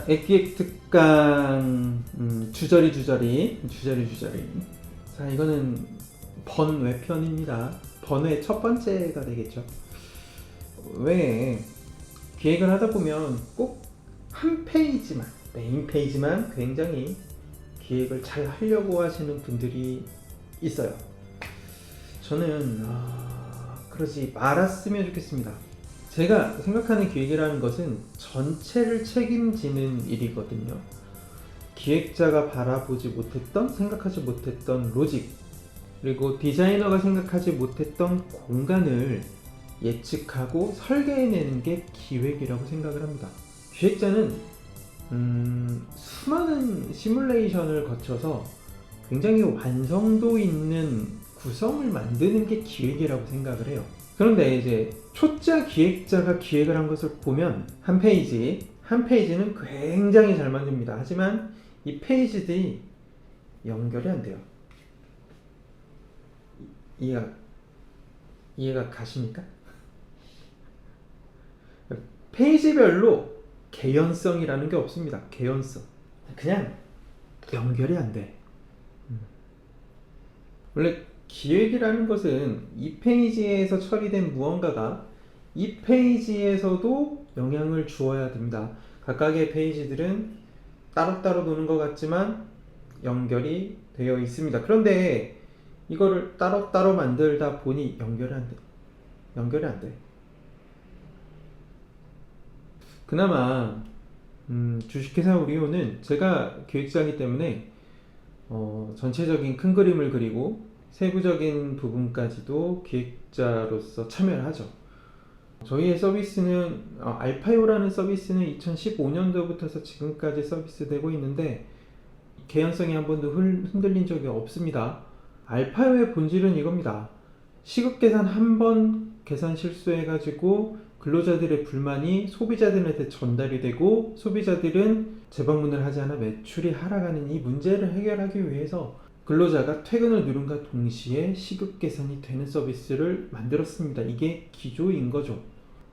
액기획 특강 주저리. 자, 이거는 번외편입니다. 번외 첫 번째가 되겠죠. 왜 기획을 하다 보면 꼭 한 페이지만, 메인 페이지만 굉장히 기획을 잘 하려고 하시는 분들이 있어요. 저는 그러지 말았으면 좋겠습니다. 제가 생각하는 기획이라는 것은 전체를 책임지는 일이거든요. 기획자가 바라보지 못했던, 생각하지 못했던 로직, 그리고 디자이너가 생각하지 못했던 공간을 예측하고 설계해내는 게 기획이라고 생각을 합니다. 기획자는 수많은 시뮬레이션을 거쳐서 굉장히 완성도 있는 구성을 만드는 게 기획이라고 생각을 해요. 그런데 이제 초짜 기획자가 기획을 한 것을 보면 한 페이지는 굉장히 잘 만듭니다. 하지만 이 페이지들이 연결이 안 돼요. 이해가 가십니까? 페이지별로 개연성이라는 게 없습니다. 개연성. 그냥 연결이 안 돼. 원래 기획이라는 것은 이 페이지에서 처리된 무언가가 이 페이지에서도 영향을 주어야 됩니다. 각각의 페이지들은 따로따로 노는 것 같지만 연결이 되어 있습니다. 그런데 이거를 따로따로 만들다 보니 연결이 안 돼. 그나마 주식회사 우리호는 제가 기획자이기 때문에 전체적인 큰 그림을 그리고 세부적인 부분까지도 기획자로서 참여를 하죠. 저희의 서비스는 알파요라는 서비스는 2015년도부터 지금까지 서비스되고 있는데 개연성이 한 번도 흔들린 적이 없습니다. 알파요의 본질은 이겁니다. 시급 계산 한 번 계산 실수해가지고 근로자들의 불만이 소비자들한테 전달이 되고 소비자들은 재방문을 하지 않아 매출이 하락하는 이 문제를 해결하기 위해서 근로자가 퇴근을 누른과 동시에 시급 계산이 되는 서비스를 만들었습니다. 이게 기조인 거죠.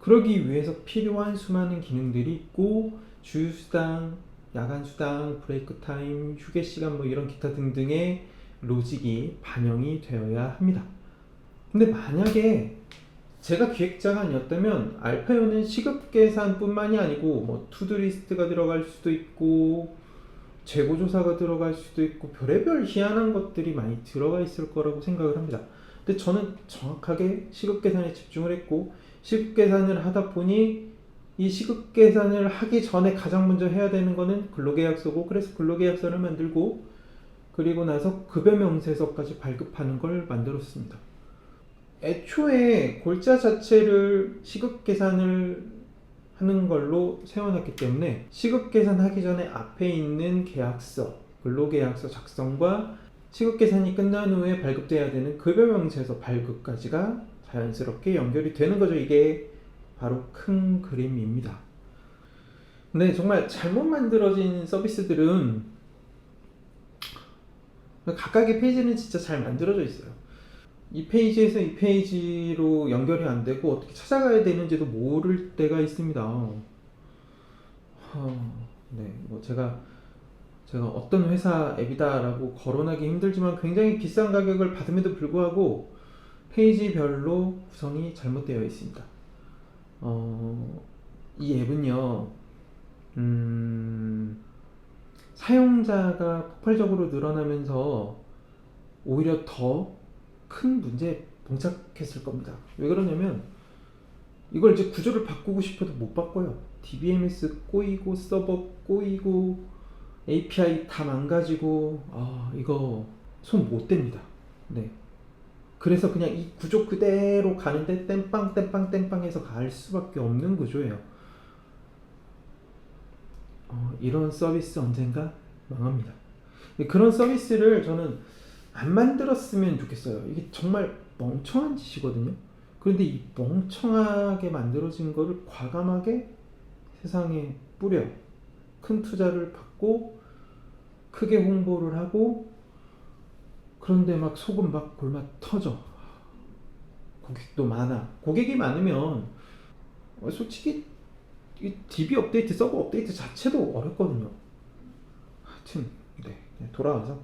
그러기 위해서 필요한 수많은 기능들이 있고 주휴수당, 야간수당, 브레이크 타임, 휴게시간 이런 기타 등등의 로직이 반영이 되어야 합니다. 근데 만약에 제가 기획자가 아니었다면 알파요는 시급 계산뿐만이 아니고 투두리스트가 들어갈 수도 있고 재고조사가 들어갈 수도 있고 별의별 희한한 것들이 많이 들어가 있을 거라고 생각을 합니다. 근데 저는 정확하게 시급 계산에 집중을 했고 시급 계산을 하다 보니 이 시급 계산을 하기 전에 가장 먼저 해야 되는 거는 근로계약서고, 그래서 근로계약서를 만들고 그리고 나서 급여명세서까지 발급하는 걸 만들었습니다. 애초에 골자 자체를 시급 계산을 하는 걸로 세워놨기 때문에 시급 계산하기 전에 앞에 있는 계약서, 근로계약서 작성과 시급 계산이 끝난 후에 발급돼야 되는 급여명세서 발급까지가 자연스럽게 연결이 되는 거죠. 이게 바로 큰 그림입니다. 근데 정말 잘못 만들어진 서비스들은 각각의 페이지는 진짜 잘 만들어져 있어요. 이 페이지에서 이 페이지로 연결이 안 되고 어떻게 찾아가야 되는지도 모를 때가 있습니다. 네, 제가 어떤 회사 앱이다라고 거론하기 힘들지만 굉장히 비싼 가격을 받음에도 불구하고 페이지별로 구성이 잘못되어 있습니다. 이 앱은요, 사용자가 폭발적으로 늘어나면서 오히려 더 큰 문제에 봉착했을 겁니다. 왜 그러냐면 이걸 이제 구조를 바꾸고 싶어도 못 바꿔요. DBMS 꼬이고 서버 꼬이고 API 다 망가지고 이거 손 못 댑니다. 네. 그래서 그냥 이 구조 그대로 가는데 땜빵 해서 갈 수밖에 없는 구조예요. 이런 서비스 언젠가 망합니다. 그런 서비스를 저는 안 만들었으면 좋겠어요. 이게 정말 멍청한 짓이거든요. 그런데 이 멍청하게 만들어진 거를 과감하게 세상에 뿌려 큰 투자를 받고 크게 홍보를 하고 그런데 막 속은 막 골마 터져. 고객도 많아. 고객이 많으면 솔직히 이 DB 업데이트, 서버 업데이트 자체도 어렵거든요. 하여튼 네, 돌아와서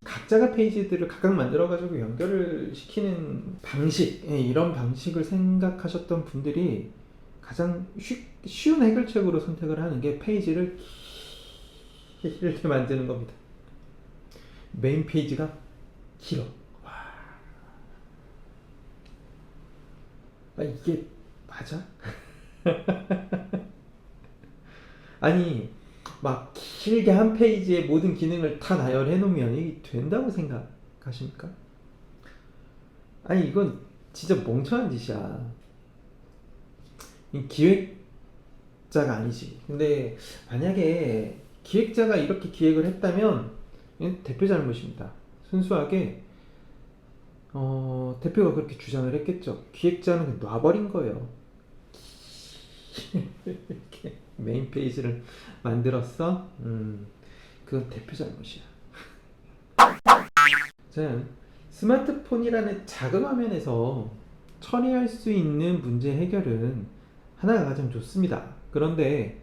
각자가 페이지들을 각각 만들어가지고 연결을 시키는 방식, 이런 방식을 생각하셨던 분들이 가장 쉬운 해결책으로 선택을 하는 게 페이지를 길게 만드는 겁니다. 메인 페이지가 길어. 이게 맞아? 아니 막 길게 한 페이지에 모든 기능을 다 나열해 놓으면 이게 된다고 생각하십니까? 아니 이건 진짜 멍청한 짓이야. 이 기획자가 아니지. 근데 만약에 기획자가 이렇게 기획을 했다면 대표 잘못입니다. 순수하게 대표가 그렇게 주장을 했겠죠. 기획자는 놔버린 거예요. 이렇게 메인 페이지를 만들었어? 그건 대표 잘못이야. 자, 스마트폰이라는 작은 화면에서 처리할 수 있는 문제 해결은 하나가 가장 좋습니다. 그런데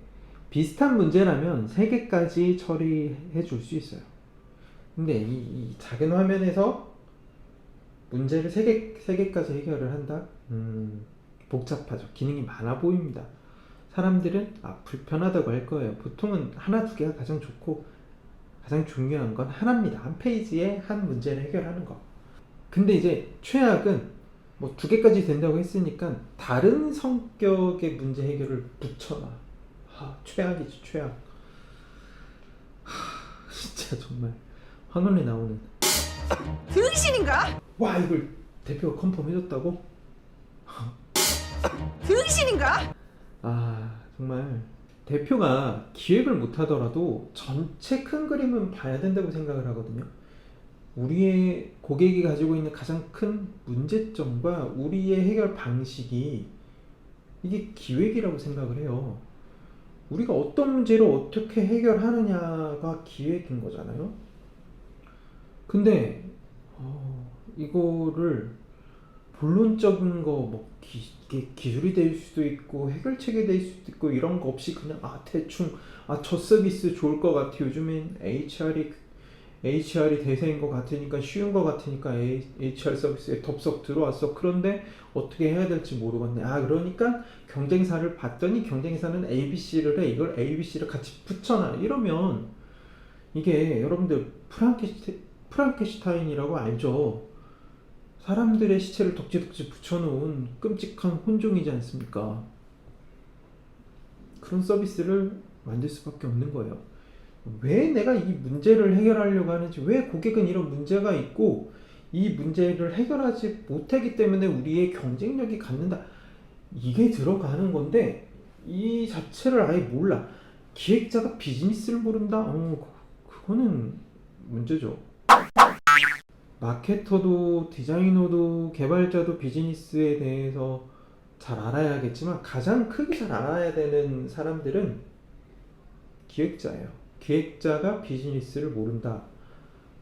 비슷한 문제라면 3개까지 처리해 줄 수 있어요. 근데 이 작은 화면에서 문제를 3개까지 해결을 한다? 복잡하죠. 기능이 많아 보입니다. 사람들은 불편하다고 할 거예요. 보통은 하나, 2개가 가장 좋고 가장 중요한 건 하나입니다. 한 페이지에 한 문제를 해결하는 거. 근데 이제 최악은 뭐 2개까지 된다고 했으니까 다른 성격의 문제 해결을 붙여놔. 최악이지, 최악. 진짜 정말 환원이 나오는. 등신인가? 와, 이걸 대표가 컨펌해줬다고? 등신인가? 정말 대표가 기획을 못하더라도 전체 큰 그림은 봐야 된다고 생각을 하거든요. 우리의 고객이 가지고 있는 가장 큰 문제점과 우리의 해결 방식이 이게 기획이라고 생각을 해요. 우리가 어떤 문제를 어떻게 해결하느냐가 기획인 거잖아요. 근데 이거를 본론적인 거, 뭐 기술이 될 수도 있고 해결책이 될 수도 있고 이런 거 없이 그냥 대충 저 서비스 좋을 것 같아. 요즘엔 HR이 대세인 것 같으니까, 쉬운 것 같으니까 HR 서비스에 덥석 들어왔어. 그런데 어떻게 해야 될지 모르겠네. 그러니까 경쟁사를 봤더니 경쟁사는 ABC를 해. 이걸 ABC를 같이 붙여놔. 이러면 이게 여러분들 프랑켄슈타인이라고 알죠? 사람들의 시체를 덕지덕지 붙여놓은 끔찍한 혼종이지 않습니까? 그런 서비스를 만들 수밖에 없는 거예요. 왜 내가 이 문제를 해결하려고 하는지, 왜 고객은 이런 문제가 있고 이 문제를 해결하지 못하기 때문에 우리의 경쟁력이 갖는다, 이게 들어가는 건데 이 자체를 아예 몰라. 기획자가 비즈니스를 모른다? 그거는 문제죠. 마케터도 디자이너도 개발자도 비즈니스에 대해서 잘 알아야겠지만 가장 크게 잘 알아야 되는 사람들은 기획자예요. 기획자가 비즈니스를 모른다,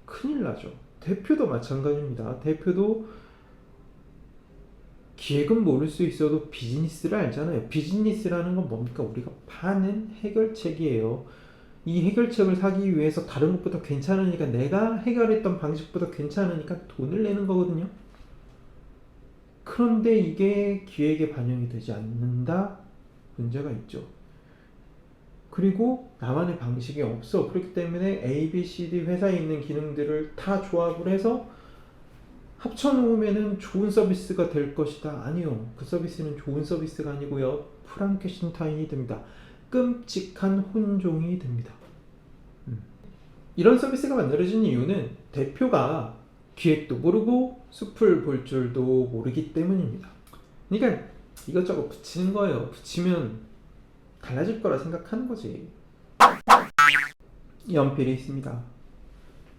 큰일 나죠. 대표도 마찬가지입니다. 대표도 기획은 모를 수 있어도 비즈니스를 알잖아요. 비즈니스라는 건 뭡니까? 우리가 파는 해결책이에요. 이 해결책을 사기 위해서 다른 것보다 괜찮으니까, 내가 해결했던 방식보다 괜찮으니까 돈을 내는 거거든요. 그런데 이게 기획에 반영이 되지 않는다? 문제가 있죠. 그리고 나만의 방식이 없어. 그렇기 때문에 A, B, C, D 회사에 있는 기능들을 다 조합을 해서 합쳐놓으면 좋은 서비스가 될 것이다. 아니요. 그 서비스는 좋은 서비스가 아니고요. 프랑켄슈타인이 됩니다. 끔찍한 혼종이 됩니다. 이런 서비스가 만들어진 이유는 대표가 기획도 모르고 숲을 볼 줄도 모르기 때문입니다. 그러니까 이것저것 붙이는 거예요. 붙이면 달라질 거라 생각하는 거지. 연필이 있습니다.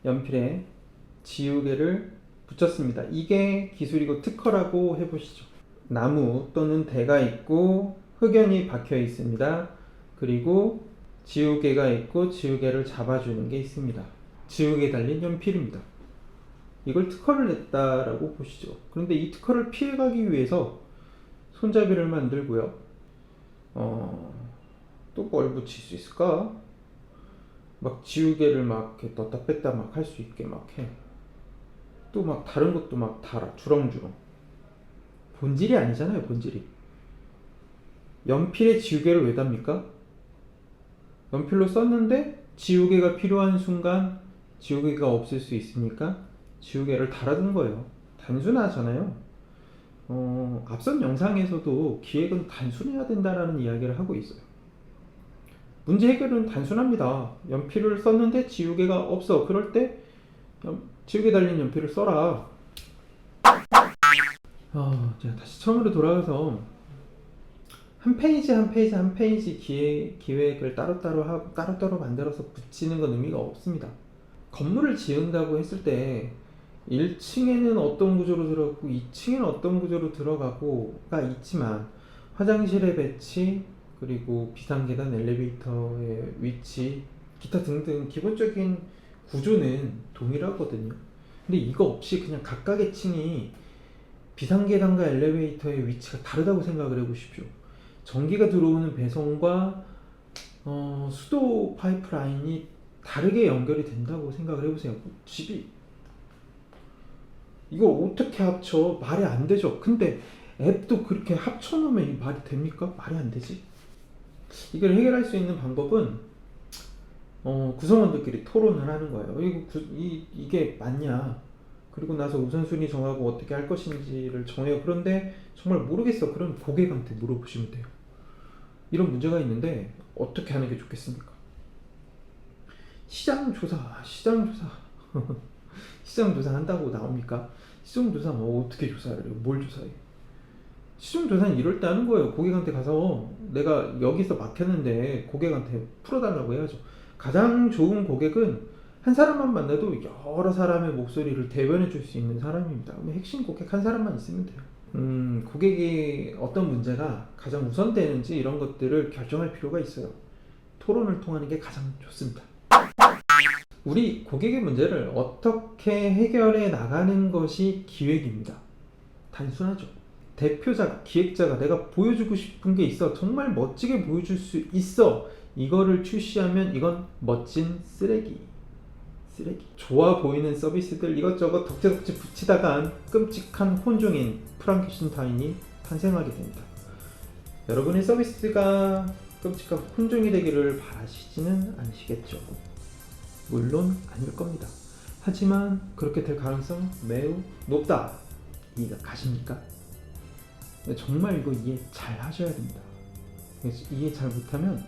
연필에 지우개를 붙였습니다. 이게 기술이고 특허라고 해보시죠. 나무 또는 대가 있고 흑연이 박혀 있습니다. 그리고 지우개가 있고 지우개를 잡아주는 게 있습니다. 지우개에 달린 연필입니다. 이걸 특허를 냈다라고 보시죠. 그런데 이 특허를 피해가기 위해서 손잡이를 만들고요. 또 뭘 붙일 수 있을까? 막 지우개를 막 이렇게 넣다 뺐다 막 할 수 있게 막 해. 또 막 다른 것도 막 달아 주렁주렁. 본질이 아니잖아요, 본질이. 연필에 지우개를 왜 답니까? 연필로 썼는데 지우개가 필요한 순간 지우개가 없을 수 있으니까 지우개를 달아둔 거예요. 단순하잖아요. 앞선 영상에서도 기획은 단순해야 된다라는 이야기를 하고 있어요. 문제 해결은 단순합니다. 연필을 썼는데 지우개가 없어. 그럴 때 지우개 달린 연필을 써라. 자, 다시 처음으로 돌아가서 한 페이지 한 페이지 한 페이지 기획을 따로따로 만들어서 붙이는 건 의미가 없습니다. 건물을 지은다고 했을 때 1층에는 어떤 구조로 들어가고 2층에는 어떤 구조로 들어가고가 있지만 화장실의 배치, 그리고 비상계단, 엘리베이터의 위치, 기타 등등 기본적인 구조는 동일하거든요. 근데 이거 없이 그냥 각각의 층이 비상계단과 엘리베이터의 위치가 다르다고 생각을 해보십시오. 전기가 들어오는 배선과 수도 파이프라인이 다르게 연결이 된다고 생각을 해보세요. 집이 이걸 어떻게 합쳐? 말이 안 되죠. 근데 앱도 그렇게 합쳐놓으면 말이 됩니까? 말이 안 되지. 이걸 해결할 수 있는 방법은 구성원들끼리 토론을 하는 거예요. 이게 맞냐? 그리고 나서 우선순위 정하고 어떻게 할 것인지를 정해요. 그런데 정말 모르겠어. 그럼 고객한테 물어보시면 돼요. 이런 문제가 있는데 어떻게 하는 게 좋겠습니까? 시장조사 시장조사 한다고 나옵니까? 시장조사 뭐 어떻게 조사를 해요? 뭘 조사해? 시장조사는 이럴 때 하는 거예요. 고객한테 가서 내가 여기서 막혔는데 고객한테 풀어달라고 해야죠. 가장 좋은 고객은 한 사람만 만나도 여러 사람의 목소리를 대변해 줄 수 있는 사람입니다. 핵심 고객 한 사람만 있으면 돼요. 고객이 어떤 문제가 가장 우선되는지 이런 것들을 결정할 필요가 있어요. 토론을 통하는 게 가장 좋습니다. 우리 고객의 문제를 어떻게 해결해 나가는 것이 기획입니다. 단순하죠. 대표자가, 기획자가 내가 보여주고 싶은 게 있어. 정말 멋지게 보여줄 수 있어. 이거를 출시하면 이건 멋진 쓰레기. 좋아 보이는 서비스들 이것저것 덕지덕지 붙이다간 끔찍한 혼종인 프랑켄슈타인이 탄생하게 됩니다. 여러분의 서비스가 끔찍한 혼종이 되기를 바라시지는 않으시겠죠. 물론 아닐 겁니다. 하지만 그렇게 될 가능성 매우 높다. 이해가 가십니까? 정말 이거 이해 잘 하셔야 됩니다. 이해 잘 못하면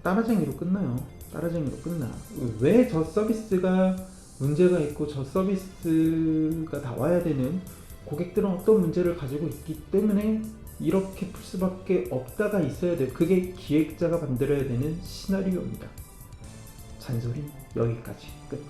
따라쟁이로 끝나요. 따라쟁이로 끝나. 왜 저 서비스가 문제가 있고 저 서비스가 나와야 되는, 고객들은 어떤 문제를 가지고 있기 때문에 이렇게 풀 수밖에 없다가 있어야 돼요. 그게 기획자가 만들어야 되는 시나리오입니다. 잔소리 여기까지 끝.